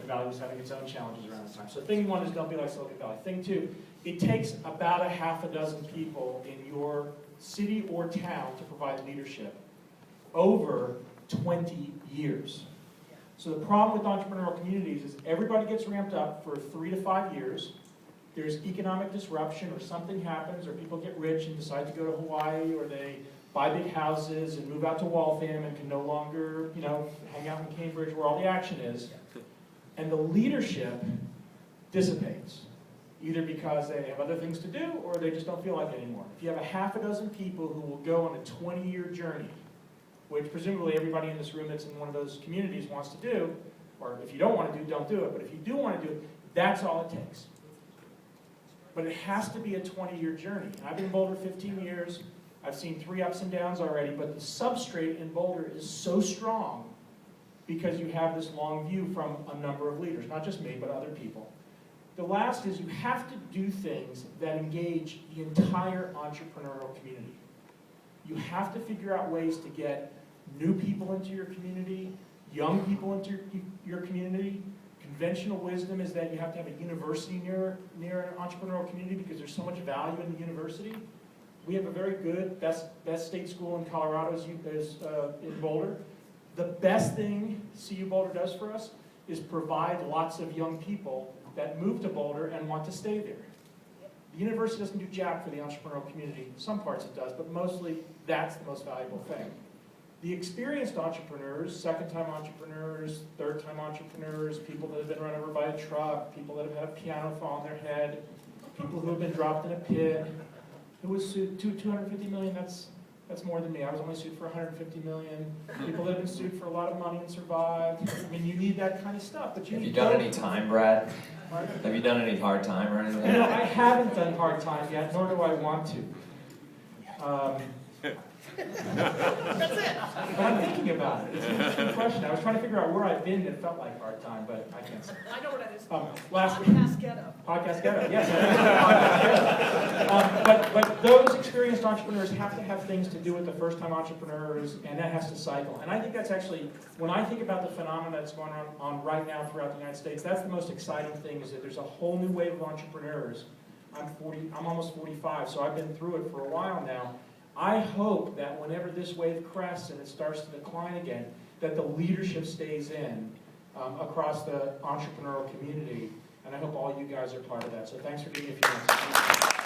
Silicon Valley was having its own challenges around this time. So thing one is don't be like Silicon Valley. Thing two, it takes about a half a dozen people in your city or town to provide leadership over 20 years. So the problem with entrepreneurial communities is everybody gets ramped up for 3 to 5 years. There's economic disruption or something happens or people get rich and decide to go to Hawaii or they buy big houses and move out to Waltham and can no longer, hang out in Cambridge where all the action is. And the leadership dissipates, either because they have other things to do or they just don't feel like it anymore. If you have a half a dozen people who will go on a 20-year journey, which presumably everybody in this room that's in one of those communities wants to do, or if you don't want to do, don't do it, but if you do want to do it, that's all it takes. But it has to be a 20-year journey. And I've been in Boulder 15 years. I've seen 3 ups and downs already, but the substrate in Boulder is so strong because you have this long view from a number of leaders, not just me, but other people. The last is you have to do things that engage the entire entrepreneurial community. You have to figure out ways to get new people into your community, young people into your community. Conventional wisdom is that you have to have a university near an entrepreneurial community because there's so much value in the university. We have a very good, best state school in Colorado is in Boulder. The best thing CU Boulder does for us is provide lots of young people that move to Boulder and want to stay there. The university doesn't do jack for the entrepreneurial community. Some parts it does, but mostly that's the most valuable thing. The experienced entrepreneurs, second-time entrepreneurs, third-time entrepreneurs, people that have been run over by a truck, people that have had a piano fall on their head, people who have been dropped in a pit, who was sued $250 million, that's more than me. I was only sued for $150 million. People that have been sued for a lot of money and survived. I mean, you need that kind of stuff. But have you done any time, Brad? Right? Have you done any hard time or anything? I haven't done hard time yet, nor do I want to. That's it. But I'm thinking about it. It's an interesting question. I was trying to figure out where I've been that felt like hard time, but I can't say. I know what that is. Last week. Podcast Ghetto. Podcast Ghetto, yes. Podcast Ghetto. But those experienced entrepreneurs have to have things to do with the first-time entrepreneurs, and that has to cycle. And I think that's actually, when I think about the phenomenon that's going on right now throughout the United States, that's the most exciting thing, is that there's a whole new wave of entrepreneurs. I'm almost 45, so I've been through it for a while now. I hope that whenever this wave crests and it starts to decline again, that the leadership stays in across the entrepreneurial community, and I hope all you guys are part of that. So thanks for giving me a few minutes.